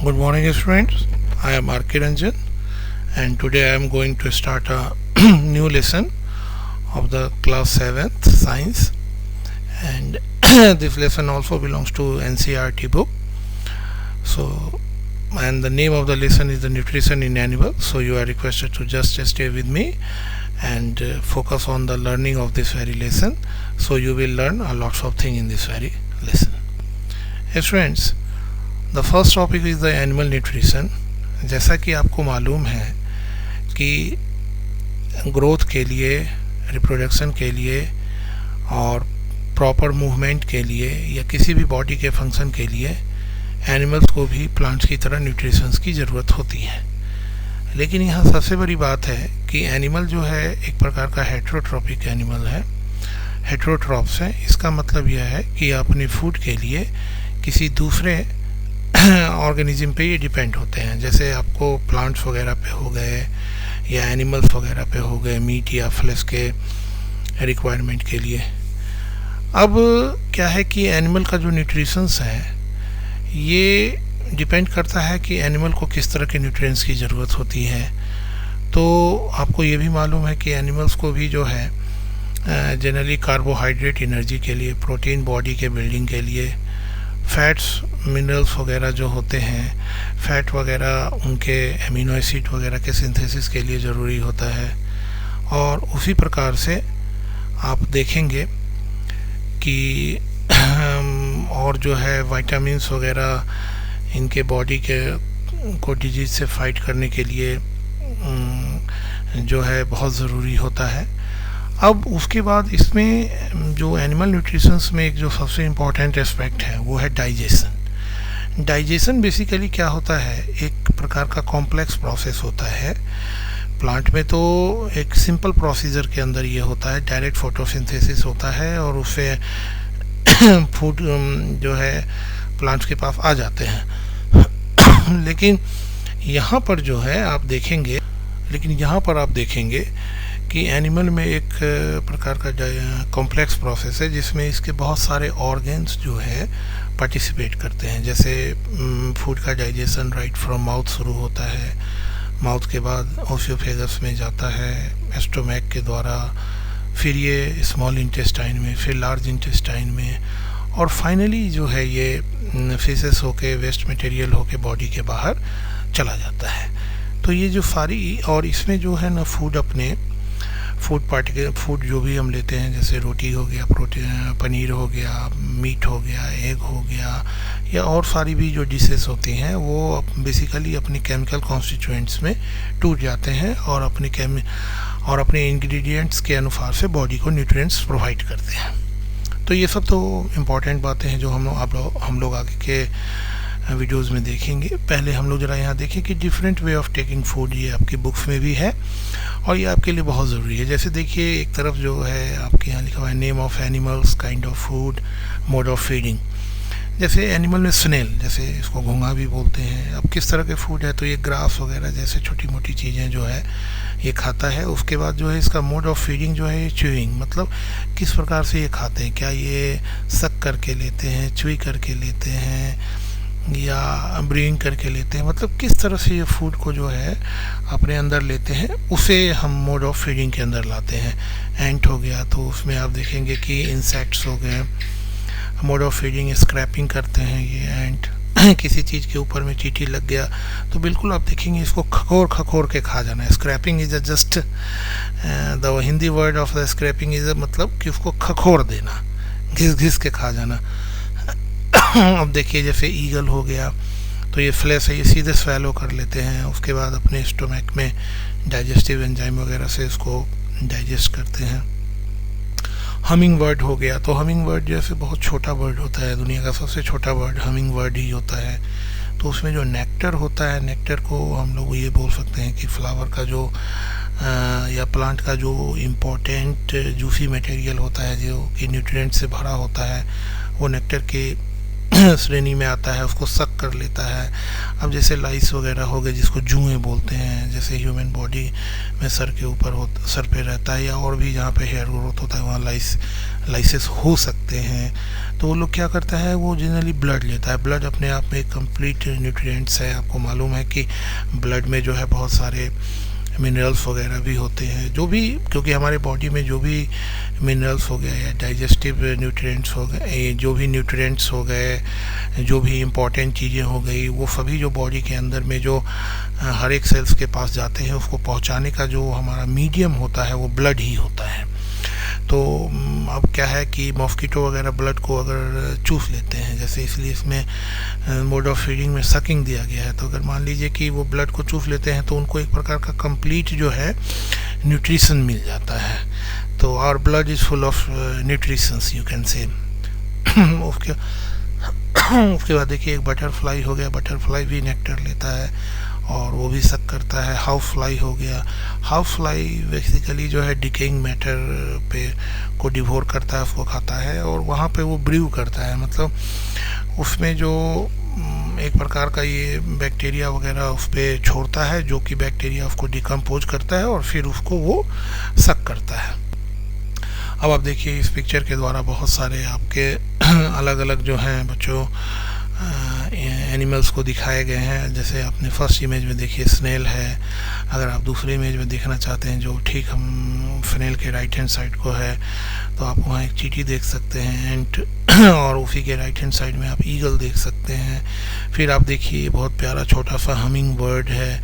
Good morning, students. I am R.K. Ranjan, and today I am going to start a new lesson of the class 7th science, and this lesson also belongs to NCERT book. So, and the name of the lesson is the nutrition in animals. So you are requested to just stay with me and focus on the learning of this very lesson. So you will learn a lot of things in this very lesson. Yes, friends. The first topic is the animal nutrition. जैसा कि आपको मालूम है कि growth के लिए, reproduction के लिए और प्रॉपर मूवमेंट के लिए या किसी भी बॉडी के फंक्शन के लिए एनिमल्स को भी प्लांट्स की तरह न्यूट्रिशंस की ज़रूरत होती है. लेकिन यहाँ सबसे बड़ी बात है कि एनिमल जो है एक प्रकार का हेट्रोट्रॉपिक एनिमल है, हेट्रोट्रॉप्स है. इसका मतलब यह है कि अपने फूड के लिए किसी दूसरे ऑर्गेनिज्म पे ये डिपेंड होते हैं. जैसे आपको प्लांट्स वगैरह पे हो गए या एनिमल्स वगैरह पे हो गए मीट या फ्लैश के रिक्वायरमेंट के लिए. अब क्या है कि एनिमल का जो न्यूट्रिशंस है ये डिपेंड करता है कि एनिमल को किस तरह के न्यूट्रिएंट्स की ज़रूरत होती है. तो आपको ये भी मालूम है कि एनिमल्स को भी जो है जनरली कार्बोहाइड्रेट एनर्जी के लिए, प्रोटीन बॉडी के बिल्डिंग के लिए, फैट्स मिनरल्स वगैरह जो होते हैं, फैट वगैरह उनके एमिनो एसिड वगैरह के सिंथेसिस के लिए ज़रूरी होता है. और उसी प्रकार से आप देखेंगे कि और जो है विटामिन्स वगैरह इनके बॉडी के को डिजीज से फाइट करने के लिए जो है बहुत ज़रूरी होता है. अब उसके बाद इसमें जो एनिमल न्यूट्रिशंस में एक जो सबसे इम्पॉर्टेंट एस्पेक्ट है वो है डाइजेशन. डाइजेशन बेसिकली क्या होता है, एक प्रकार का कॉम्प्लेक्स प्रोसेस होता है. प्लांट में तो एक सिंपल प्रोसीजर के अंदर ये होता है, डायरेक्ट फोटोसिंथेसिस होता है और उससे फूड जो है प्लांट्स के पास आ जाते हैं. लेकिन यहाँ पर जो है आप देखेंगे कि एनिमल में एक प्रकार का कॉम्प्लेक्स प्रोसेस है जिसमें इसके बहुत सारे ऑर्गन्स जो है पार्टिसिपेट करते हैं. जैसे फूड का डाइजेशन राइट फ्रॉम माउथ शुरू होता है, माउथ के बाद ओसियोफेगस में जाता है स्टोमैक के द्वारा, फिर ये स्मॉल इंटेस्टाइन में, फिर लार्ज इंटेस्टाइन में, और फाइनली जो है ये फेसेस होके वेस्ट मटेरियल होके बॉडी के बाहर चला जाता है. तो ये जो सारी, और इसमें जो है ना फूड अपने फूड जो भी हम लेते हैं, जैसे रोटी हो गया, प्रोटीन, पनीर हो गया, मीट हो गया, एग हो गया, या और सारी भी जो डिशेस होती हैं वो बेसिकली अपने केमिकल कॉन्स्टिट्यूएंट्स में टूट जाते हैं और अपने इंग्रेडिएंट्स के अनुसार से बॉडी को न्यूट्रिएंट्स प्रोवाइड करते हैं. तो ये सब तो इम्पॉर्टेंट बातें हैं जो हम लोग आगे के वीडियोज़ में देखेंगे. पहले हम लोग ज़रा यहाँ देखें कि different way of taking food, ये आपकी बुक्स में भी है और ये आपके लिए बहुत ज़रूरी है. जैसे देखिए एक तरफ जो है आपके यहाँ लिखा हुआ है name of animals, kind of food, mode of feeding. जैसे एनिमल में स्नेल, जैसे इसको घोंघा भी बोलते हैं. अब किस तरह के फूड है, तो ये ग्रास वगैरह जैसे छोटी मोटी चीज़ें जो है ये खाता है. उसके बाद जो है इसका मोड ऑफ फीडिंग जो है ये च्यूइंग, मतलब किस प्रकार से ये खाते हैं, क्या ये सक करके लेते हैं, च्यूई करके लेते हैं या ब्रीइंग करके लेते हैं, मतलब किस तरह से ये फूड को जो है अपने अंदर लेते हैं, उसे हम मोड ऑफ फीडिंग के अंदर लाते हैं. एंट हो गया तो उसमें आप देखेंगे कि इंसेक्ट्स हो गए, मोड ऑफ फीडिंग स्क्रैपिंग करते हैं ये एंट. किसी चीज़ के ऊपर में चींटी लग गया तो बिल्कुल आप देखेंगे इसको खखोर के खा जाना. Scraping is just the Hindi word of the scraping is मतलब कि उसको खखोर देना, घिस के खा जाना. अब देखिए जैसे ईगल हो गया तो ये फ्लैश है, ये सीधे स्वेलो कर लेते हैं, उसके बाद अपने स्टोमैक में डाइजेस्टिव एंजाइम वगैरह से इसको डाइजेस्ट करते हैं. हमिंग बर्ड हो गया तो हमिंग बर्ड जैसे बहुत छोटा बर्ड होता है, दुनिया का सबसे छोटा बर्ड हमिंग बर्ड ही होता है. तो उसमें जो नेक्टर होता है, नेक्टर को हम लोग ये बोल सकते हैं कि फ्लावर का जो या प्लांट का जो इम्पोर्टेंट जूसी मटेरियल होता है जो कि न्यूट्रिएंट से भरा होता है, वो नेक्टर के श्रेणी में आता है, उसको सक कर लेता है। अब जैसे लाइस वगैरह हो गए जिसको जुएं बोलते हैं, जैसे ह्यूमन बॉडी में सर के ऊपर सर पे रहता है, या और भी जहाँ पे हेयर ग्रोथ होता है वहाँ लाइसेस हो सकते हैं। तो वो लोग क्या करता है, वो जनरली ब्लड लेता है। ब्लड अपने आप में कंप्लीट न्यूट्रिएंट्स है। आपको मालूम है कि ब्लड में जो है बहुत सारे मिनरल्स वगैरह भी होते हैं, जो भी, क्योंकि हमारे बॉडी में जो भी मिनरल्स हो गए या डाइजेस्टिव न्यूट्रिएंट्स हो गए, जो भी न्यूट्रिएंट्स हो गए, जो भी इम्पॉर्टेंट चीज़ें हो गई, वो सभी जो बॉडी के अंदर में जो हर एक सेल्स के पास जाते हैं, उसको पहुंचाने का जो हमारा मीडियम होता है वो ब्लड ही होता है। तो अब क्या है कि मॉस्किटो वगैरह ब्लड को अगर चूस लेते हैं, जैसे इसलिए इसमें मोड ऑफ फीडिंग में सकिंग दिया गया है। तो अगर मान लीजिए कि वो ब्लड को चूस लेते हैं तो उनको एक प्रकार का कंप्लीट जो है न्यूट्रिशन मिल जाता है। तो our blood is full of nutritions, you can say. उसके बाद देखिए एक बटरफ्लाई हो गया, बटरफ्लाई भी नेक्टर लेता है और वो भी सक करता है। हाउस फ्लाई हो गया, हाउस फ्लाई बेसिकली जो है डिकेइंग मैटर पे को डिवोर करता है, उसको खाता है और वहाँ पे वो ब्रीव करता है, मतलब उसमें जो एक प्रकार का ये बैक्टीरिया वगैरह उस पर छोड़ता है, जो कि बैक्टीरिया उसको डिकम्पोज करता है और फिर उसको वो सक करता है। अब आप देखिए इस पिक्चर के द्वारा बहुत सारे आपके अलग अलग जो हैं बच्चों एनिमल्स को दिखाए गए हैं। जैसे आपने फर्स्ट इमेज में देखिए स्नेल है, अगर आप दूसरी इमेज में देखना चाहते हैं जो ठीक हम स्नेल के राइट हैंड साइड को है, तो आप वहाँ एक चींटी देख सकते हैं एंट, और उसी के राइट हैंड साइड में आप ईगल देख सकते हैं। फिर आप देखिए बहुत प्यारा छोटा सा हमिंग बर्ड है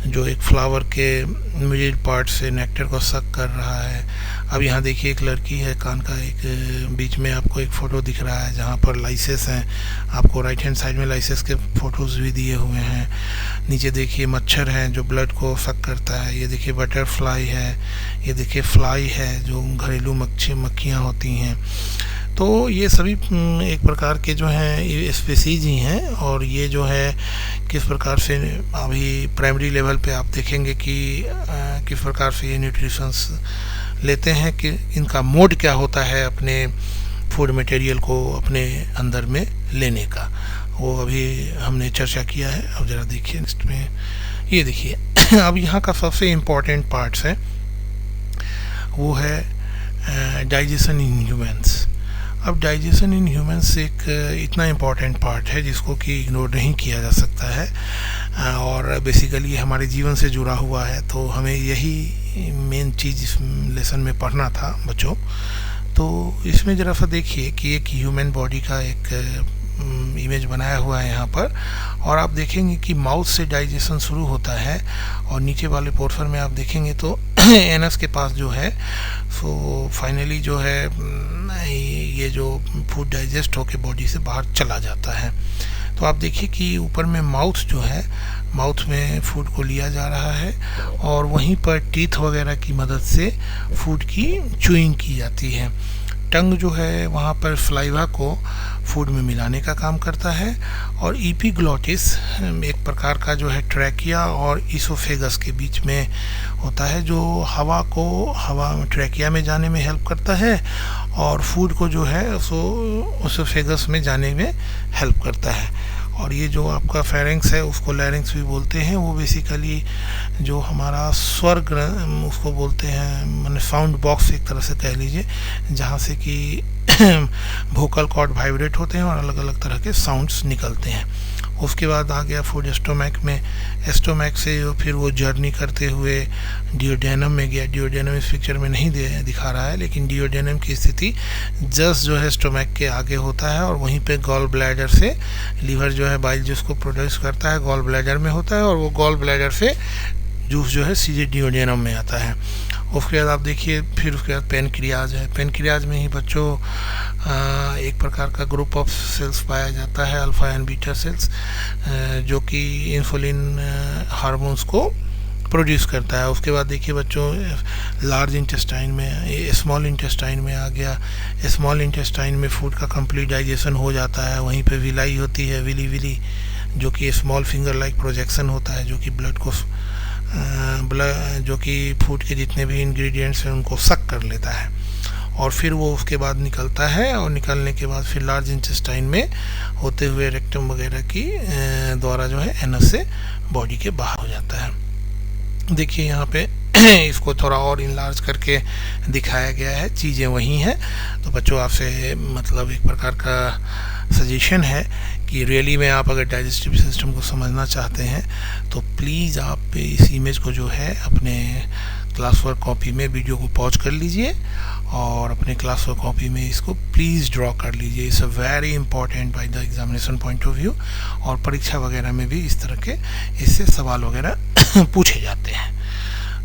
जो एक फ्लावर के मिडिल पार्ट से नेक्टर को सक कर रहा है। अब यहाँ देखिए एक लड़की है, कान का एक बीच में आपको एक फ़ोटो दिख रहा है जहाँ पर लाइसेस हैं, आपको राइट हैंड साइड में लाइसेस के फ़ोटोज़ भी दिए हुए हैं। नीचे देखिए मच्छर है जो ब्लड को सक करता है। ये देखिए बटरफ्लाई है, ये देखिए फ्लाई है जो घरेलू मक्खियाँ होती हैं। तो ये सभी एक प्रकार के जो हैं स्पीसीज ही हैं, और ये जो है किस प्रकार से अभी प्राइमरी लेवल पे आप देखेंगे कि किस प्रकार से ये न्यूट्रिशंस लेते हैं, कि इनका मोड क्या होता है अपने फूड मटेरियल को अपने अंदर में लेने का, वो अभी हमने चर्चा किया है। अब ज़रा देखिए नेक्स्ट में, ये देखिए अब यहाँ का सबसे इम्पॉर्टेंट पार्ट्स है वो है डाइजेशन इन ह्यूमंस। अब डाइजेशन इन ह्यूमंस एक इतना इम्पॉर्टेंट पार्ट है जिसको कि इग्नोर नहीं किया जा सकता है, और बेसिकली हमारे जीवन से जुड़ा हुआ है। तो हमें यही मेन चीज़ इस लेसन में पढ़ना था बच्चों। तो इसमें ज़रा सा देखिए कि एक ह्यूमन बॉडी का एक इमेज बनाया हुआ है यहाँ पर, और आप देखेंगे कि माउथ से डाइजेशन शुरू होता है और नीचे वाले पोर्शन में आप देखेंगे तो एनस के पास जो है सो फाइनली जो है ये जो फूड डाइजेस्ट होकर बॉडी से बाहर चला जाता है। तो आप देखिए कि ऊपर में माउथ जो है, माउथ में फूड को लिया जा रहा है और वहीं पर टीथ वगैरह की मदद से फूड की च्यूइंग की जाती है। टंग जो है वहाँ पर फ्लाइवा को फूड में मिलाने का काम करता है, और एपिग्लॉटिस एक प्रकार का जो है ट्रैकिया और इसोफेगस के बीच में होता है, जो हवा ट्रैकिया में जाने में हेल्प करता है और फूड को जो है इसोफेगस में जाने में हेल्प करता है। और ये जो आपका फेरेंक्स है उसको लैरिंक्स भी बोलते हैं, वो बेसिकली जो हमारा स्वर उसको बोलते हैं, माने साउंड बॉक्स एक तरह से कह लीजिए, जहाँ से कि वोकल कॉर्ड वाइब्रेट होते हैं और अलग अलग तरह के साउंड्स निकलते हैं। उसके बाद आ गया फूड स्टोमैक में, स्टोमैक से फिर वो जर्नी करते हुए डियोडेनम में गया। डियोडेनम इस पिक्चर में नहीं दिखा रहा है, लेकिन डियोडेनम की स्थिति जस्ट जो है स्टोमैक के आगे होता है, और वहीं पे गॉल ब्लैडर से लीवर जो है बाइल जिसको प्रोड्यूस करता है गॉल ब्लैडर में होता है, और वो गॉल ब्लैडर से जूस जो है सीधे डियोडेनम में आता है। उसके बाद आप देखिए फिर उसके बाद पेनक्रियाज है। पेनक्रियाज में ही बच्चों एक प्रकार का ग्रुप ऑफ सेल्स पाया जाता है, अल्फा एंड बीटा सेल्स, जो कि इंसुलिन हार्मोन्स को प्रोड्यूस करता है। उसके बाद देखिए बच्चों लार्ज इंटेस्टाइन में, स्मॉल इंटेस्टाइन में आ गया। स्मॉल इंटेस्टाइन में फूड का कंप्लीट डाइजेशन हो जाता है, वहीं पे विलाई होती है, विली जो कि स्मॉल फिंगर लाइक प्रोजेक्शन होता है, जो कि ब्लड को जो कि फूड के जितने भी इंग्रेडिएंट्स हैं उनको सक कर लेता है। और फिर वो उसके बाद निकलता है, और निकलने के बाद फिर लार्ज इंटेस्टाइन में होते हुए रेक्टम वगैरह की द्वारा जो है एनस से बॉडी के बाहर हो जाता है। देखिए यहाँ पे इसको थोड़ा और इनलार्ज करके दिखाया गया है, चीज़ें वही हैं। तो बच्चों आपसे मतलब एक प्रकार का सजेशन है कि रियली में आप अगर डाइजेस्टिव सिस्टम को समझना चाहते हैं तो प्लीज़ आप इस इमेज को जो है अपने क्लास वर्क कॉपी में वीडियो को पॉज कर लीजिए और अपने क्लास वर्क कॉपी में इसको प्लीज़ ड्रॉ कर लीजिए। It's a very important by the examination point of view, और परीक्षा वगैरह में भी इस तरह के इससे सवाल वगैरह पूछे जाते हैं।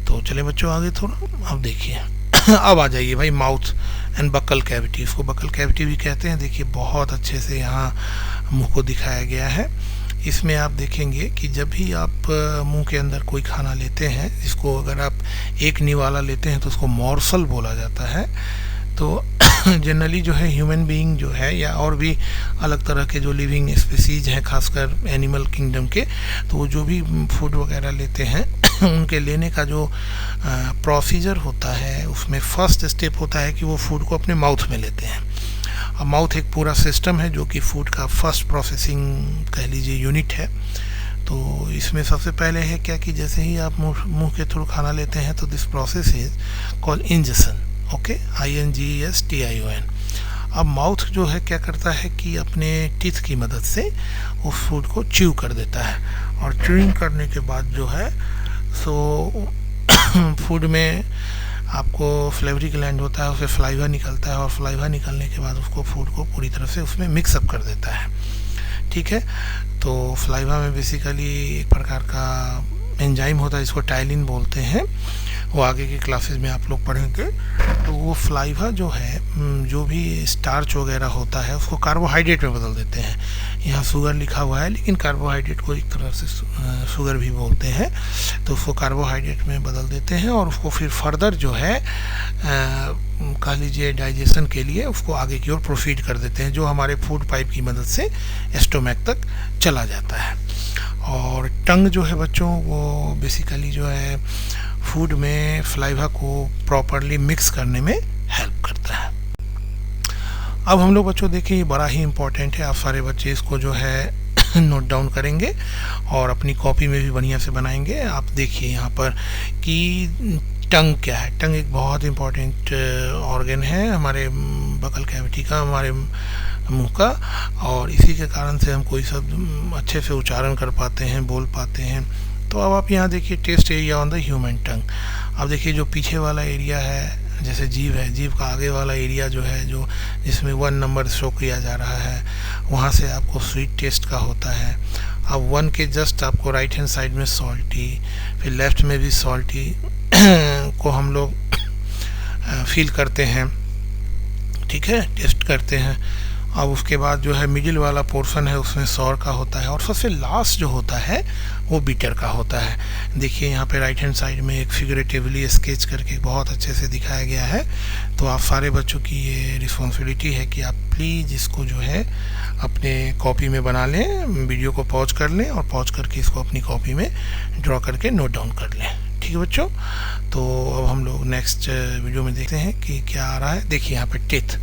तो चलिए बच्चों आगे थोड़ा अब देखिए अब आ जाइए भाई माउथ एंड बकल कैविटी। इसको बकल कैविटी भी कहते हैं। देखिए बहुत अच्छे से यहाँ मुंह को दिखाया गया है। इसमें आप देखेंगे कि जब भी आप मुंह के अंदर कोई खाना लेते हैं, इसको अगर आप एक निवाला लेते हैं तो उसको मॉर्सल बोला जाता है। तो जनरली जो है ह्यूमन बीइंग जो है या और भी अलग तरह के जो लिविंग स्पीसीज हैं, खासकर एनिमल किंगडम के, तो वो जो भी फूड वगैरह लेते हैं उनके लेने का जो प्रोसीजर होता है उसमें फर्स्ट स्टेप होता है कि वो फूड को अपने माउथ में लेते हैं। अब माउथ एक पूरा सिस्टम है जो कि फूड का फर्स्ट प्रोसेसिंग कह लीजिए यूनिट है। तो इसमें सबसे पहले है क्या कि जैसे ही आप मुंह के थ्रू खाना लेते हैं तो this process is called ingestion, okay, INGESTION। अब माउथ जो है क्या करता है कि अपने टीथ की मदद से उस फूड को च्यू कर देता है, और च्यूइंग करने के बाद जो है सो फूड में आपको फ्लेवरी ग्लैंड होता है, उससे फ्लाइवा निकलता है, और फ्लाइवा निकलने के बाद उसको फूड को पूरी तरह से उसमें मिक्सअप कर देता है। ठीक है, तो फ्लाइवा में बेसिकली एक प्रकार का एंजाइम होता है जिसको टाइलिन बोलते हैं, वो आगे के क्लासेस में आप लोग पढ़ेंगे। तो वो फ्लाइवा जो है जो भी स्टार्च वगैरह होता है उसको कार्बोहाइड्रेट में बदल देते हैं। यहाँ शुगर लिखा हुआ है लेकिन कार्बोहाइड्रेट को एक तरह से शुगर भी बोलते हैं। तो उसको कार्बोहाइड्रेट में बदल देते हैं और उसको फिर फर्दर जो है कह लीजिए डाइजेशन के लिए उसको आगे की ओर प्रोसीड कर देते हैं, जो हमारे फूड पाइप की मदद से स्टोमैक तक चला जाता है। और टंग जो है बच्चों वो बेसिकली जो है फूड में फ्लाइवा को प्रॉपरली मिक्स करने में हेल्प करता है। अब हम लोग बच्चों देखिए ये बड़ा ही इम्पोर्टेंट है, आप सारे बच्चे इसको जो है नोट डाउन करेंगे और अपनी कॉपी में भी बढ़िया से बनाएंगे। आप देखिए यहाँ पर कि टंग क्या है। टंग एक बहुत इम्पोर्टेंट ऑर्गन है हमारे बकल कैविटी का, हमारे मुंह का, और इसी के कारण से हम कोई शब्द अच्छे से उच्चारण कर पाते हैं, बोल पाते हैं। तो अब आप यहाँ देखिए taste area on the human tongue. अब देखिए जो पीछे वाला एरिया है जैसे जीभ है, जीभ का आगे वाला एरिया जो है जो जिसमें 1 नंबर शो किया जा रहा है, वहाँ से आपको स्वीट टेस्ट का होता है। अब 1 के जस्ट आपको राइट हैंड साइड में सॉल्टी, फिर लेफ्ट में भी सॉल्टी को हम लोग फील करते हैं, ठीक है, टेस्ट करते हैं। अब उसके बाद जो है मिडिल वाला पोर्शन है उसमें सॉर का होता है, और सबसे लास्ट जो होता है वो बीटर का होता है। देखिए यहाँ पे राइट हैंड साइड में एक फिगरेटिवली स्केच करके बहुत अच्छे से दिखाया गया है। तो आप सारे बच्चों की ये रिस्पॉन्सिबिलिटी है कि आप प्लीज़ इसको जो है अपने कॉपी में बना लें, वीडियो को पॉज कर लें और पॉज करके इसको अपनी कॉपी में ड्रॉ करके नोट डाउन कर लें। ठीक है बच्चों, तो अब हम लोग नेक्स्ट वीडियो में देखते हैं कि क्या आ रहा है। देखिए यहाँ पे टीथ,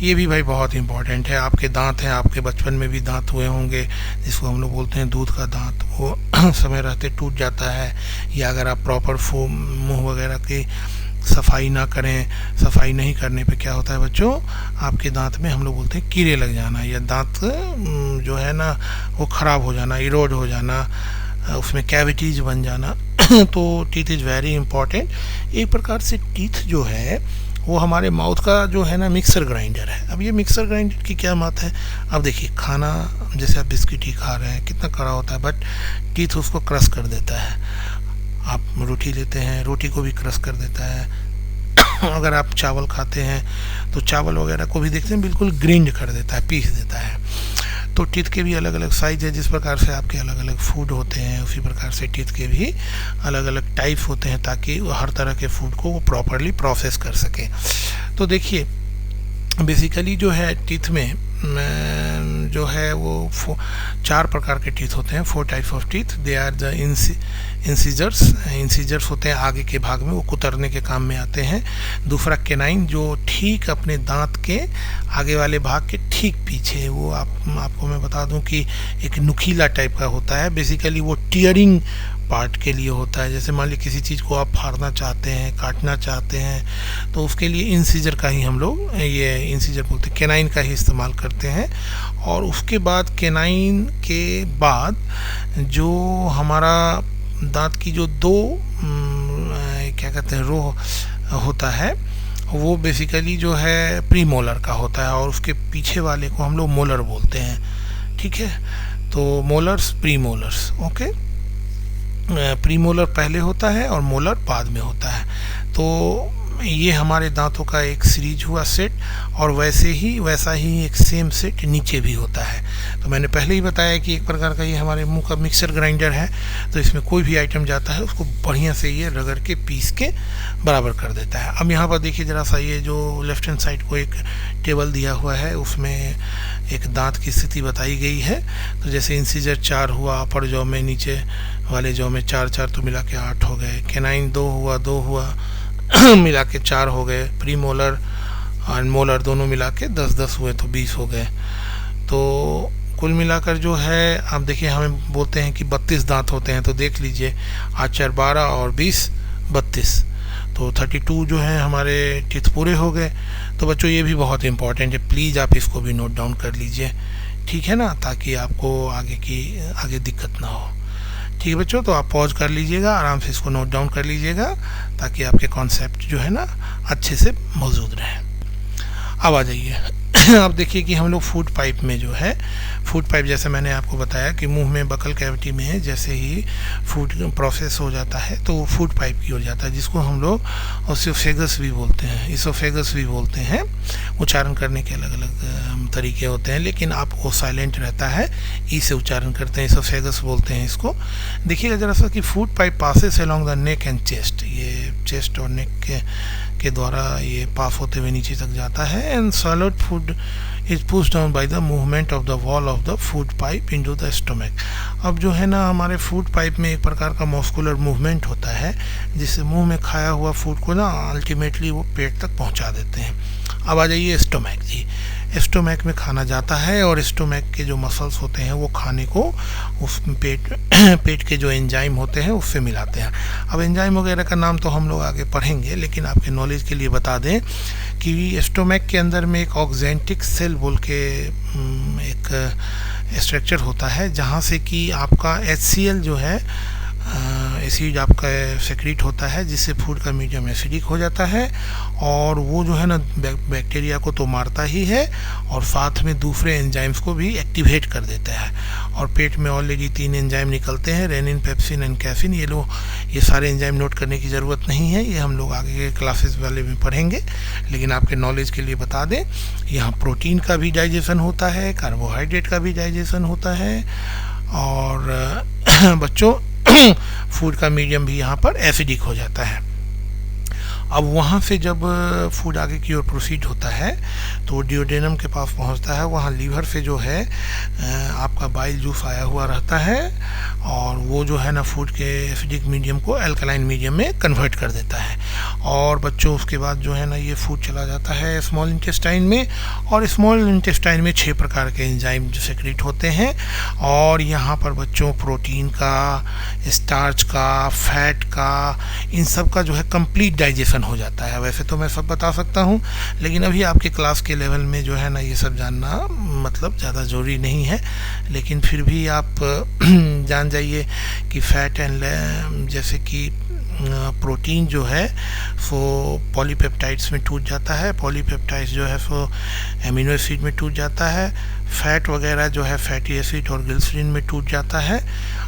ये भी भाई बहुत इंपॉर्टेंट है। आपके दांत हैं, आपके बचपन में भी दांत हुए होंगे जिसको हम लोग बोलते हैं दूध का दांत, वो समय रहते टूट जाता है, या अगर आप प्रॉपर मुंह वगैरह की सफाई ना करें, सफाई नहीं करने पे क्या होता है बच्चों, आपके दांत में हम लोग बोलते हैं कीड़े लग जाना, या दांत जो है ना वो ख़राब हो जाना, इरोड हो जाना, उसमें कैविटीज बन जाना। तो टीथ इज़ वेरी इंपॉर्टेंट। एक प्रकार से टीथ जो है वो हमारे माउथ का जो है ना मिक्सर ग्राइंडर है। अब ये मिक्सर ग्राइंडर की क्या बात है, अब देखिए खाना जैसे आप बिस्किट ही खा रहे हैं कितना कड़ा होता है, बट टीथ उसको क्रश कर देता है। आप रोटी लेते हैं, रोटी को भी क्रश कर देता है। अगर आप चावल खाते हैं तो चावल वगैरह को भी देखते हैं बिल्कुल ग्राइंड कर देता है, पीस देता है। तो टीथ के भी अलग अलग साइज है, जिस प्रकार से आपके अलग अलग फूड होते हैं उसी प्रकार से टीथ के भी अलग अलग टाइप होते हैं, ताकि वो हर तरह के फूड को वो प्रॉपरली प्रोसेस कर सके। तो देखिए बेसिकली जो है टीथ में जो है वो 4 प्रकार के टीथ होते हैं, 4 types of teeth. They are the incisors. Incisors होते हैं आगे के भाग में, वो कुतरने के काम में आते हैं। दूसरा केनाइन, जो ठीक अपने दांत के आगे वाले भाग के ठीक पीछे, वो आपको मैं बता दूं कि एक नुकीला टाइप का होता है। बेसिकली वो टीयरिंग पार्ट के लिए होता है। जैसे मान लीजिए किसी चीज़ को आप फाड़ना चाहते हैं, काटना चाहते हैं, तो उसके लिए इंसीजर का ही हम लोग, ये इंसीजर बोलते हैं, केनाइन का ही इस्तेमाल करते हैं। और उसके बाद केनाइन के बाद जो हमारा दांत की जो 2 क्या कहते हैं रो होता है, वो बेसिकली जो है प्रीमोलर का होता है, और उसके पीछे वाले को हम लोग मोलर बोलते हैं। ठीक है, तो मोलर्स, प्रीमोलर्स। ओके, प्रीमोलर पहले होता है और मोलर बाद में होता है। तो ये हमारे दांतों का एक सीरीज हुआ सेट, और वैसा ही एक सेम सेट नीचे भी होता है। तो मैंने पहले ही बताया कि एक प्रकार का ये हमारे मुंह का मिक्सर ग्राइंडर है। तो इसमें कोई भी आइटम जाता है उसको बढ़िया से ये रगड़ के पीस के बराबर कर देता है। अब यहाँ पर देखिए ज़रा सा, ये जो लेफ्ट हैंड साइड को एक टेबल दिया हुआ है, उसमें एक दांत की स्थिति बताई गई है। तो जैसे इंसीजर 4 हुआ, अपर जॉ में, नीचे वाले जॉ में 4 तो मिला के 8 हो गए। केनाइन 2 हुआ मिला के 4 हो गए। प्रीमोलर और मोलर दोनों मिला के 10 हुए, तो 20 हो गए। तो कुल मिलाकर जो है, आप देखिए हमें बोलते हैं कि 32 दांत होते हैं, तो देख लीजिए 8 4 12 और 20 32, तो 32 जो है हमारे टीथ पूरे हो गए। तो बच्चों ये भी बहुत इंपॉर्टेंट है, प्लीज़ आप इसको भी नोट डाउन कर लीजिए, ठीक है ना, ताकि आपको आगे दिक्कत ना हो। ठीक है बच्चों, तो आप पॉज कर लीजिएगा, आराम से इसको नोट डाउन कर लीजिएगा, ताकि आपके कॉन्सेप्ट जो है ना अच्छे से मौजूद रहें। अब आ जाइए अब देखिए कि हम लोग फूड पाइप में जो है, फूड पाइप जैसे मैंने आपको बताया कि मुंह में बकल कैविटी में जैसे ही फूड प्रोसेस हो जाता है तो वो फूड पाइप की ओर जाता है, जिसको हम लोग ओसोफेगस भी बोलते हैं, इसोफेगस भी बोलते हैं। उच्चारण करने के अलग अलग तरीके होते हैं, लेकिन आप वो साइलेंट रहता है, ई से उच्चारण करते हैं, इसोफेगस बोलते हैं इसको। देखिएगा जरा सा कि food pipe passes along the neck and chest, ये चेस्ट और नेक के द्वारा ये पास होते हुए नीचे तक जाता है। And solid food is pushed down by the movement of the wall of the food pipe into the stomach. अब जो है ना हमारे फूड पाइप में एक प्रकार का मस्कुलर मूवमेंट होता है, जिससे मुंह में खाया हुआ फूड को ना अल्टीमेटली वो पेट तक पहुंचा देते हैं। अब आ जाइए स्टोमक जी। स्टोमक में खाना जाता है, और स्टोमक के जो मसल्स होते हैं वो खाने को उस पेट के जो एंजाइम होते हैं उससे मिलाते हैं। अब एंजाइम वगैरह का नाम तो हम लोग आगे पढ़ेंगे, लेकिन आपके नॉलेज के लिए बता दें कि स्टोमक के अंदर में एक ऑक्जेंटिक सेल बोल के एक स्ट्रक्चर होता है, जहाँ से कि आपका HCl जो है एसिड आपका सेक्रेट होता है, जिससे फूड का मीडियम एसिडिक हो जाता है, और वो जो है ना बैक्टीरिया को तो मारता ही है, और साथ में दूसरे एंजाइम्स को भी एक्टिवेट कर देता है। और पेट में ऑलरेडी 3 एंजाइम निकलते हैं, रेनिन, पेप्सिन एंड कैफिन। ये सारे एंजाइम नोट करने की ज़रूरत नहीं है, ये हम लोग आगे के क्लासेस वाले में पढ़ेंगे, लेकिन आपके नॉलेज के लिए बता दें, यहाँ प्रोटीन का भी डाइजेशन होता है, कार्बोहाइड्रेट का भी डाइजेशन होता है, और बच्चों फूड का मीडियम भी यहाँ पर एसिडिक हो जाता है। अब वहाँ से जब फूड आगे की ओर प्रोसीड होता है तो डियोडेनम के पास पहुँचता है, वहाँ लीवर से जो है आपका बाइल जूस आया हुआ रहता है, और वो जो है ना फूड के एसिडिक मीडियम को अल्कलाइन मीडियम में कन्वर्ट कर देता है। और बच्चों उसके बाद जो है ना ये फूड चला जाता है स्मॉल इंटेस्टाइन में, और स्मॉल इंटेस्टाइन में 6 प्रकार के एंजाइम जो सेक्रेट होते हैं, और यहाँ पर बच्चों प्रोटीन का, स्टार्च का, फैट का, इन सब का जो है कंप्लीट डाइजेशन हो जाता है। वैसे तो मैं सब बता सकता हूँ, लेकिन अभी आपके क्लास के लेवल में जो है ना ये सब जानना मतलब ज़्यादा ज़रूरी नहीं है, लेकिन फिर भी आप जान जाइए कि फैट एंड जैसे कि प्रोटीन जो है वो पॉलीपेप्टाइड्स में टूट जाता है, पॉलीपेप्टाइड्स जो है वो एमिनो एसिड में टूट जाता है, फैट वगैरह जो है फैटी एसिड और ग्लिसरीन में टूट जाता है,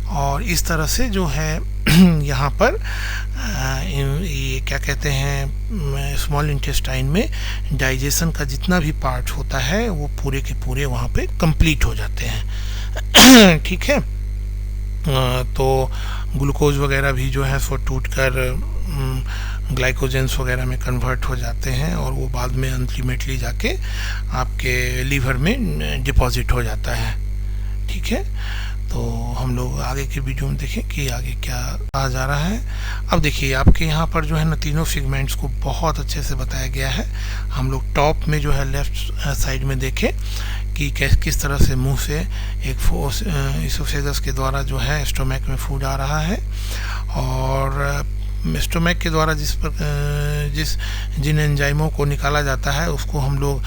और इस तरह से जो है यहाँ पर ये क्या कहते हैं स्मॉल इंटेस्टाइन में डाइजेशन का जितना भी पार्ट होता है वो पूरे के पूरे वहाँ पे कंप्लीट हो जाते हैं। ठीक है, तो ग्लूकोज वगैरह भी जो है सो टूट कर ग्लाइकोजेंस वगैरह में कन्वर्ट हो जाते हैं और वो बाद में अल्टीमेटली जाके आपके लीवर में डिपॉजिट हो जाता है। ठीक है, तो हम लोग आगे के वीडियो में देखें कि आगे क्या कहा जा रहा है। अब देखिए आपके यहाँ पर जो है ना तीनों फिगमेंट्स को बहुत अच्छे से बताया गया है। हम लोग टॉप में जो है लेफ्ट साइड में देखें कि किस तरह से मुंह से एक इसोफेगस के द्वारा जो है स्टोमक में फूड आ रहा है, और स्टोमक के द्वारा जिन एंजाइमों को निकाला जाता है उसको हम लोग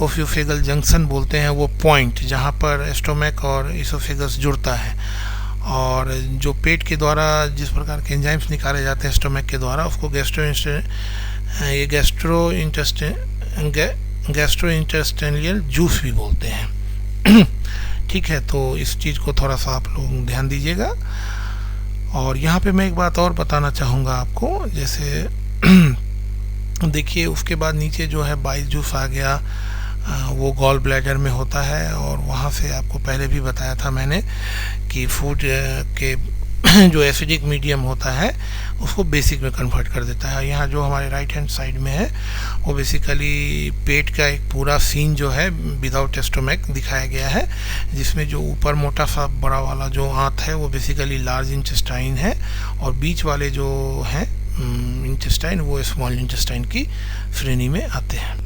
ओफियोफेगल जंक्शन बोलते हैं। वो पॉइंट जहाँ पर स्टोमक और इसोफेगस जुड़ता है, और जो पेट के द्वारा जिस प्रकार के एंजाइम्स निकाले जाते हैं स्टोमक के द्वारा उसको गैस्ट्रोइंटेस्टाइनल जूस भी बोलते हैं। ठीक है, तो इस चीज़ को थोड़ा सा आप लोग ध्यान दीजिएगा। और यहाँ पे मैं एक बात और बताना चाहूँगा आपको, जैसे देखिए उसके बाद नीचे जो है बाइल जूस आ गया, वो गॉल ब्लैडर में होता है, और वहाँ से आपको पहले भी बताया था मैंने कि फूड के जो एसिडिक मीडियम होता है उसको बेसिक में कन्वर्ट कर देता है। यहाँ जो हमारे राइट हैंड साइड में है वो बेसिकली पेट का एक पूरा सीन जो है विदाउट स्टोमक दिखाया गया है, जिसमें जो ऊपर मोटा सा बड़ा वाला जो आंत है वो बेसिकली लार्ज इंटेस्टाइन है, और बीच वाले जो हैं इंटेस्टाइन वो स्मॉल इंटेस्टाइन की श्रेणी में आते हैं।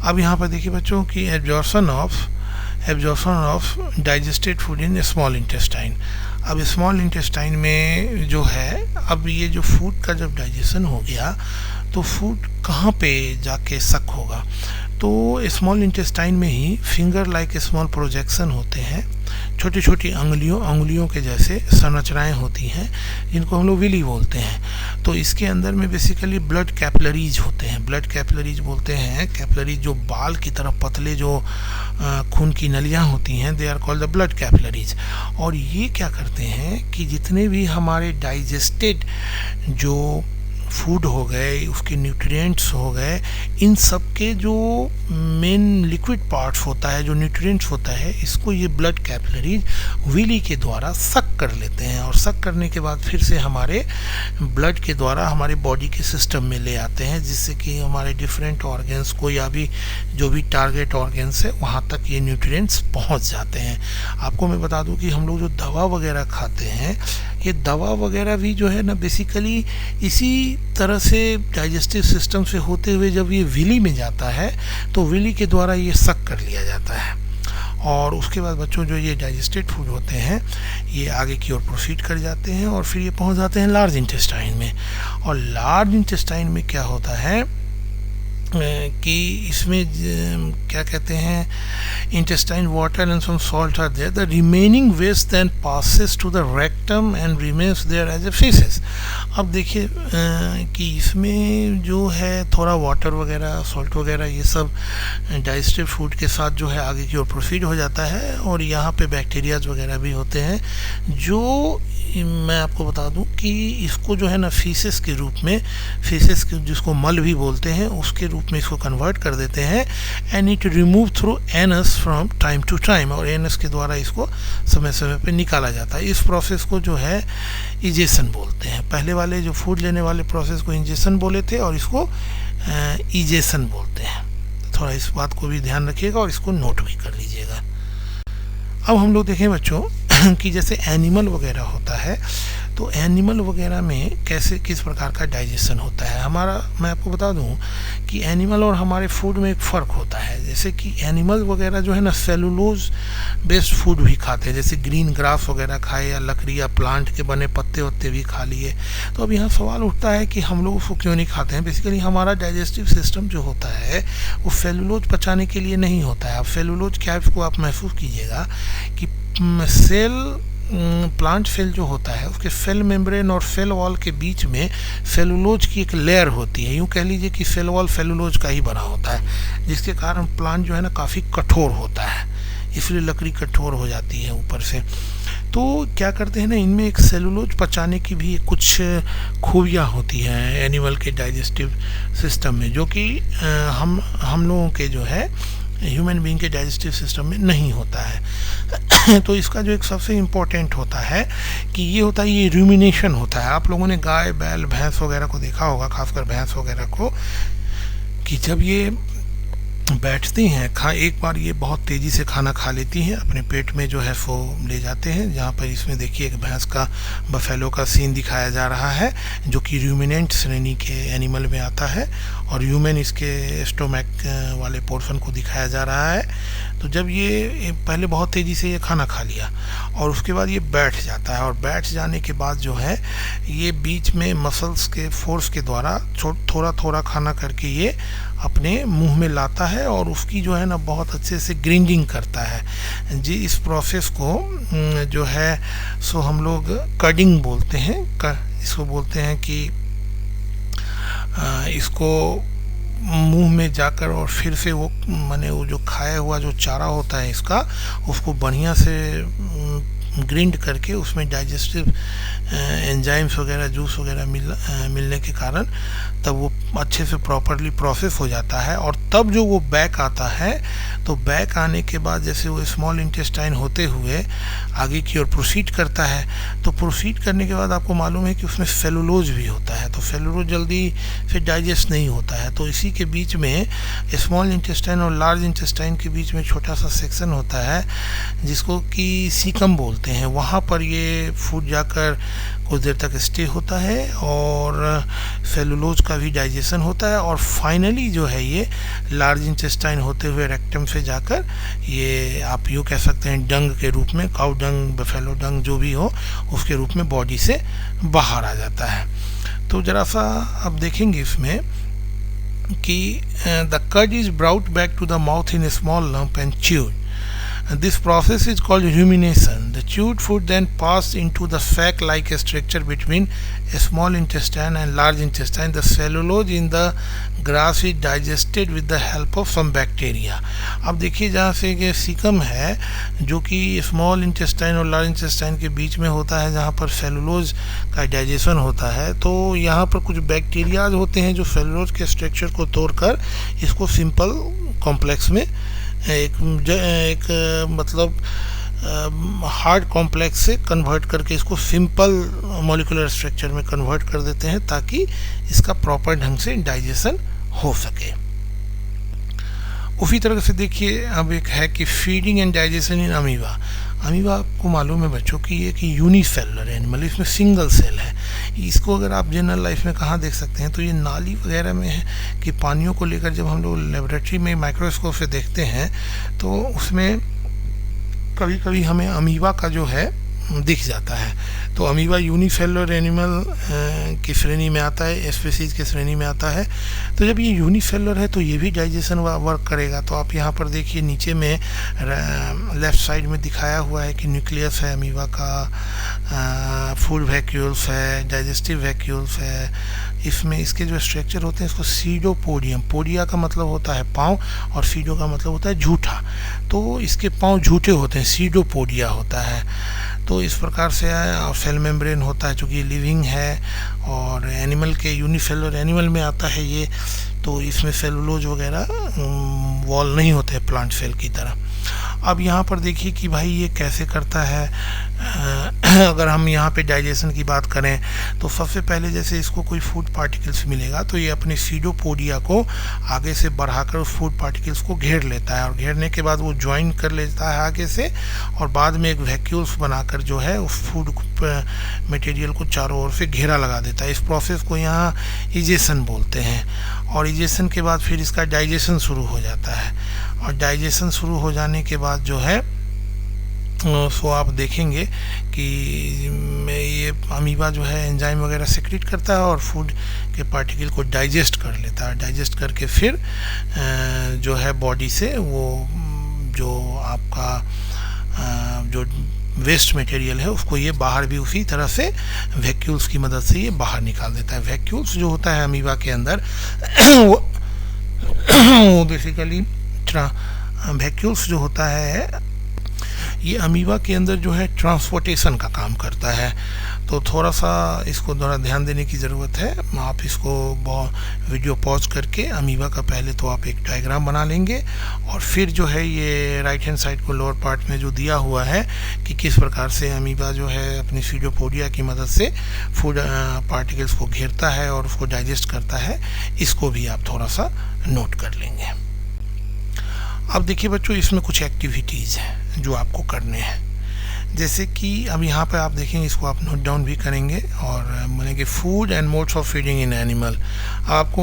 अब यहाँ पर देखिए बच्चों की absorption of digested food in small intestine. अब स्मॉल इंटेस्टाइन में जो है, अब ये जो फूड का जब डाइजेशन हो गया तो फूड कहाँ पे जाके सक होगा, तो स्मॉल इंटेस्टाइन में ही फिंगर लाइक स्मॉल प्रोजेक्शन होते हैं, छोटी छोटी अंगुलियों के जैसे संरचनाएं होती हैं जिनको हम लोग विली बोलते हैं। तो इसके अंदर में बेसिकली ब्लड कैपिलरीज होते हैं। ब्लड कैपिलरीज बोलते हैं, कैपिलरीज जो बाल की तरफ पतले जो खून की नलियां होती हैं, they are called the blood capillaries. और ये क्या करते हैं कि जितने भी हमारे डाइजेस्टेड जो फूड हो गए, उसके न्यूट्रिएंट्स हो गए, इन सब के जो मेन लिक्विड पार्ट्स होता है, जो न्यूट्रिएंट्स होता है, इसको ये ब्लड कैपिलरीज विली के द्वारा सक कर लेते हैं, और सक करने के बाद फिर से हमारे ब्लड के द्वारा हमारे बॉडी के सिस्टम में ले आते हैं, जिससे कि हमारे डिफरेंट ऑर्गन्स को या भी जो भी टारगेट ऑर्गन्स है वहाँ तक ये न्यूट्रिएंट्स पहुँच जाते हैं। आपको मैं बता दूँ कि हम लोग जो दवा वगैरह खाते हैं, ये दवा वगैरह भी जो है ना बेसिकली इसी तरह से डाइजेस्टिव सिस्टम से होते हुए जब ये विली में जाता है तो विली के द्वारा ये सक कर लिया जाता है, और उसके बाद बच्चों जो ये डाइजेस्टेड फूड होते हैं ये आगे की ओर प्रोसीड कर जाते हैं, और फिर ये पहुंच जाते हैं लार्ज इंटेस्टाइन में। और लार्ज इंटेस्टाइन में क्या होता है कि इसमें क्या कहते हैं, intestine water and some salt are there, the remaining waste then passes to the rectum and remains there as a feces। अब देखिए कि इसमें जो है थोड़ा वाटर वगैरह, सॉल्ट वगैरह, ये सब डाइजेस्टिव फूड के साथ जो है आगे की ओर प्रोसीड हो जाता है, और यहाँ पे बैक्टीरियाज वगैरह भी होते हैं, जो मैं आपको बता दूं कि इसको जो है ना फीसेस के रूप में, फीसेस जिसको मल भी बोलते हैं, उसके रूप में इसको कन्वर्ट कर देते हैं, and it remove through anus from time to time, और एनस के द्वारा इसको समय समय पे निकाला जाता है। इस प्रोसेस को जो है इजेशन बोलते हैं। पहले वाले जो फूड लेने वाले प्रोसेस को इंजेशन बोले थे, और इसको इजेशन बोलते हैं। थोड़ा इस बात को भी ध्यान रखिएगा और इसको नोट भी कर लीजिएगा। अब हम लोग देखें बच्चों कि जैसे एनिमल वगैरह होता है, तो एनिमल वगैरह में किस प्रकार का डाइजेशन होता है हमारा, मैं आपको बता दूं कि एनिमल और हमारे फूड में एक फ़र्क होता है। जैसे कि एनिमल वगैरह जो है ना सेलुलोज बेस्ड फूड भी खाते हैं, जैसे ग्रीन ग्रास वगैरह खाए, या लकड़ी या प्लांट के बने पत्ते वत्ते भी खा लिए। तो अब यहाँ सवाल उठता है कि हम लोग उसको क्यों नहीं खाते हैं। बेसिकली हमारा डाइजेस्टिव सिस्टम जो होता है वो सेलुलोज पचाने के लिए नहीं होता है। अब सेलुलोज क्या है, इसको आप महसूस कीजिएगा कि प्लांट सेल जो होता है उसके सेल मेम्ब्रेन और सेल वॉल के बीच में सेलुलोज की एक लेयर होती है। यूँ कह लीजिए कि सेल वॉल सेलुलोज का ही बना होता है, जिसके कारण प्लांट जो है ना काफ़ी कठोर होता है, इसलिए लकड़ी कठोर हो जाती है ऊपर से। तो क्या करते हैं ना, इनमें एक सेलुलोज पचाने की भी कुछ खूबियाँ होती हैं एनिमल के डाइजेस्टिव सिस्टम में, जो कि हम लोगों के जो है ह्यूमन बीइंग के डाइजेस्टिव सिस्टम में नहीं होता है। तो इसका जो एक सबसे इम्पोर्टेंट होता है कि ये होता है, ये रूमिनेशन होता है। आप लोगों ने गाय बैल भैंस वगैरह को देखा होगा, खासकर भैंस वगैरह को, कि जब ये बैठती हैं, एक बार ये बहुत तेज़ी से खाना खा लेती हैं, अपने पेट में जो है वो ले जाते हैं। जहाँ पर इसमें देखिए एक भैंस का बफेलो का सीन दिखाया जा रहा है, जो कि रूमिनेंट श्रेणी के एनिमल में आता है, और ह्यूमन इसके स्टोमैक वाले पोर्शन को दिखाया जा रहा है। तो जब ये पहले बहुत तेज़ी से ये खाना खा लिया और उसके बाद ये बैठ जाता है, और बैठ जाने के बाद जो है ये बीच में मसल्स के फोर्स के द्वारा थोड़ा थोड़ा खाना करके ये अपने मुंह में लाता है, और उसकी जो है ना बहुत अच्छे से ग्रिंडिंग करता है जी। इस प्रोसेस को जो है सो हम लोग कडिंग बोलते हैं। इसको बोलते हैं कि इसको मुंह में जाकर और फिर से वो माने वो जो खाया हुआ जो चारा होता है इसका, उसको बढ़िया से ग्रिंड करके उसमें डाइजेस्टिव एंजाइम्स वगैरह जूस वगैरह मिलने के कारण तब वो अच्छे से प्रॉपरली प्रोसेस हो जाता है। और तब जो वो बैक आता है, तो बैक आने के बाद जैसे वो स्मॉल इंटेस्टाइन होते हुए आगे की ओर प्रोसीड करता है, तो प्रोसीड करने के बाद आपको मालूम है कि उसमें सेलुलोज भी होता है, तो सेलुलोज जल्दी से डाइजेस्ट नहीं होता है। तो इसी के बीच में स्मॉल इंटेस्टाइन और लार्ज इंटेस्टाइन के बीच में छोटा सा सेक्शन होता है जिसको कि सीकम बोलते हैं। वहाँ पर ये फूड जाकर कुछ देर तक स्टे होता है और सेलुलोज का भी डाइजेशन होता है, और फाइनली जो है ये लार्ज इंटेस्टाइन होते हुए रेक्टम से जाकर ये आप यूँ कह सकते हैं डंग के रूप में, काउ डंग, बफेलो डंग जो भी हो उसके रूप में बॉडी से बाहर आ जाता है। तो ज़रा सा अब देखेंगे इसमें कि the cud is brought back to the mouth in a small lump and chewed. This process is called rumination. The chewed food then passed into the sac-like structure between a small intestine and large intestine. The cellulose in the grass is digested with the help of some bacteria. अब देखिए जहाँ से ये caecum है जो कि small intestine और large intestine के बीच में होता है, जहाँ पर सेलुलोज का डाइजेशन होता है, तो यहाँ पर कुछ बैक्टीरियाज होते हैं जो सेलुलोज के स्ट्रक्चर को तोड़कर इसको सिंपल कॉम्प्लेक्स में एक मतलब हार्ड कॉम्प्लेक्स से कन्वर्ट करके इसको सिंपल मॉलिक्यूलर स्ट्रक्चर में कन्वर्ट कर देते हैं ताकि इसका प्रॉपर ढंग से डाइजेशन हो सके। उसी तरह से देखिए अब एक है कि feeding and digestion in amoeba. Amoeba आपको मालूम है बच्चों कि ये कि यूनिसेलुलर एनिमल, इसमें सिंगल सेल है। इसको अगर आप जनरल लाइफ में कहाँ देख सकते हैं, तो ये नाली वगैरह में है कि पानियों को लेकर जब हम लोग लेबोरेटरी में माइक्रोस्कोप से देखते हैं तो उसमें कभी कभी हमें अमीबा का जो है दिख जाता है। तो अमीबा यूनिसेलुलर एनिमल की श्रेणी में आता है, स्पीसीज की श्रेणी में आता है। तो जब ये यूनिसेलुलर है तो ये भी डाइजेशन वर्क करेगा। तो आप यहाँ पर देखिए नीचे में लेफ्ट साइड में दिखाया हुआ है कि न्यूक्लियस है अमीबा का, फूड वैक्यूल्स है, डाइजेस्टिव वैक्यूल्स है। इसमें इसके जो स्ट्रक्चर होते हैं इसको सीडोपोडियम, पोडिया का मतलब होता है पाँव और सीडो का मतलब होता है झूठा, तो इसके पाँव झूठे होते हैं, सीडोपोडिया होता है। तो इस प्रकार से सेल मेम्ब्रेन होता है, चूँकि लिविंग है और एनिमल के यूनिसेलुलर एनिमल में आता है ये, तो इसमें सेलुलोज वगैरह वॉल नहीं होते प्लांट सेल की तरह। अब यहाँ पर देखिए कि भाई ये कैसे करता है। अगर हम यहाँ पे डाइजेशन की बात करें तो सबसे पहले जैसे इसको कोई फूड पार्टिकल्स मिलेगा तो ये अपने सीडोपोडिया को आगे से बढ़ाकर उस फूड पार्टिकल्स को घेर लेता है, और घेरने के बाद वो ज्वाइन कर लेता है आगे से, और बाद में एक वैक्यूल्स बनाकर जो है उस फूड मटेरियल को चारों ओर से घेरा लगा देता है। इस प्रोसेस को यहाँ इजेशन बोलते हैं, और इजेशन के बाद फिर इसका डाइजेशन शुरू हो जाता है, और डाइजेशन शुरू हो जाने के बाद जो है सो आप देखेंगे कि ये अमीबा जो है एंजाइम वगैरह सेक्रेट करता है और फूड के पार्टिकल को डाइजेस्ट कर लेता है। डाइजेस्ट करके फिर जो है बॉडी से वो जो आपका जो वेस्ट मटेरियल है उसको ये बाहर भी उसी तरह से वैक्यूल्स की मदद से ये बाहर निकाल देता है। वैक्यूल्स जो होता है अमीबा के अंदर वो बेसिकली वैक्यूल्स जो होता है ये अमीबा के अंदर जो है ट्रांसपोर्टेशन का काम करता है। तो थोड़ा सा इसको थोड़ा ध्यान देने की ज़रूरत है। आप इसको वीडियो पॉज करके अमीबा का पहले तो आप एक डायग्राम बना लेंगे, और फिर जो है ये राइट हैंड साइड को लोअर पार्ट में जो दिया हुआ है कि किस प्रकार से अमीबा जो है अपनी सीडोपोडिया की मदद से फूड पार्टिकल्स को घेरता है और उसको डाइजेस्ट करता है, इसको भी आप थोड़ा सा नोट कर लेंगे। अब देखिए बच्चों, इसमें कुछ एक्टिविटीज़ हैं जो आपको करने हैं। जैसे कि अब यहाँ पे आप देखेंगे, इसको आप नोट डाउन भी करेंगे, और बोलेंगे food and modes of feeding in animal. आपको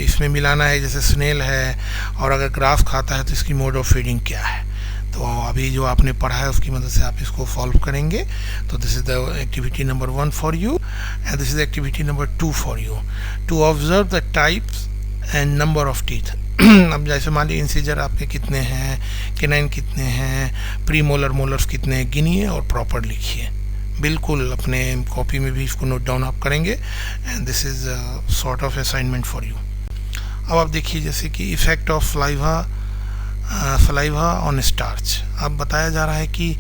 इसमें मिलाना है, जैसे स्नेल है और अगर ग्रास खाता है तो इसकी मोड ऑफ फीडिंग क्या है। तो अभी जो आपने पढ़ा है उसकी मदद से आप इसको सॉल्व करेंगे। तो this is the activity number 1 for you, and this is activity number 2 for you, to observe the types and number of teeth. अब जैसे मान लीजिए इंसीजर आपके कितने हैं, केनाइन कितने हैं, प्री मोलर मोलर्स कितने हैं, गिनिए और प्रॉपर लिखिए। बिल्कुल अपने कॉपी में भी इसको नोट डाउन आप करेंगे, and this is sort of assignment for you. अब आप देखिए, जैसे कि effect of saliva on starch. अब बताया जा रहा है कि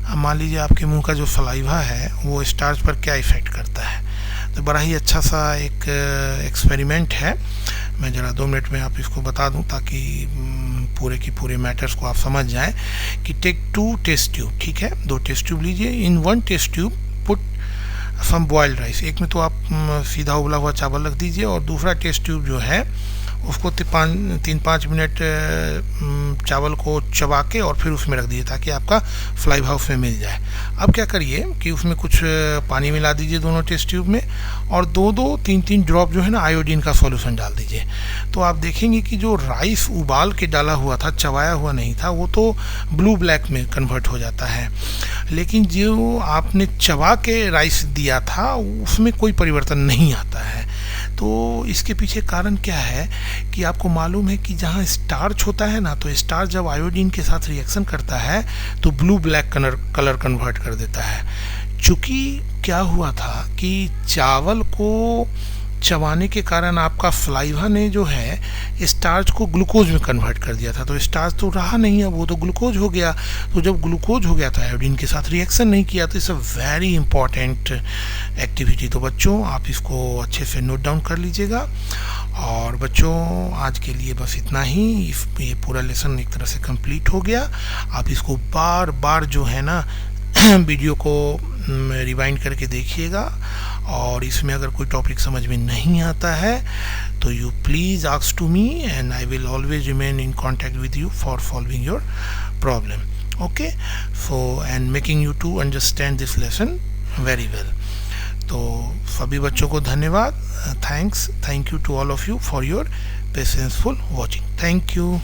मान लीजिए आपके मुंह का जो सलाइवा है वो स्टार्च पर क्या इफ़ेक्ट करता है। तो बड़ा ही अच्छा सा एक एक्सपेरिमेंट है। मैं ज़रा 2 मिनट में आप इसको बता दूं ताकि पूरे की पूरे मैटर्स को आप समझ जाएं। कि टेक 2 टेस्ट ट्यूब, ठीक है, 2 टेस्ट ट्यूब लीजिए। In 1 test tube put some boiled rice. एक में तो आप सीधा उबला हुआ चावल रख दीजिए, और दूसरा टेस्ट ट्यूब जो है उसको 3-5 मिनट चावल को चबा के और फिर उसमें रख दीजिए ताकि आपका सलाइवा उसमें मिल जाए। अब क्या करिए कि उसमें कुछ पानी मिला दीजिए दोनों टेस्ट ट्यूब में, और 2-2, 3-3 ड्रॉप जो है ना आयोडीन का सॉल्यूशन डाल दीजिए। तो आप देखेंगे कि जो राइस उबाल के डाला हुआ था, चबाया हुआ नहीं था, वो तो ब्लू ब्लैक में कन्वर्ट हो जाता है, लेकिन जो आपने चबा के राइस दिया था उसमें कोई परिवर्तन नहीं आता है। तो इसके पीछे कारण क्या है कि आपको मालूम है कि जहाँ स्टार्च होता है ना, तो स्टार्च जब आयोडीन के साथ रिएक्शन करता है तो ब्लू ब्लैक कलर कन्वर्ट कर देता है। चूँकि क्या हुआ था कि चावल को चबाने के कारण आपका सलाइवा ने जो है स्टार्च को ग्लूकोज में कन्वर्ट कर दिया था। तो स्टार्च तो रहा नहीं, अब वो तो ग्लूकोज हो गया। तो जब ग्लूकोज हो गया तो आयोडीन के साथ रिएक्शन नहीं किया। तो it's a very important activity. तो बच्चों आप इसको अच्छे से नोट डाउन कर लीजिएगा। और बच्चों आज के लिए बस इतना ही। ये पूरा लेसन एक तरह से कंप्लीट हो गया। आप इसको बार बार जो है ना वीडियो को रिवाइंड करके देखिएगा, और इसमें अगर कोई टॉपिक समझ में नहीं आता है तो you please ask to me, and I will always remain in contact with you for solving your problem. Okay, so and making you to understand this lesson very well. तो सभी बच्चों को धन्यवाद। Thank you to all of you for your patienceful watching. Thank you.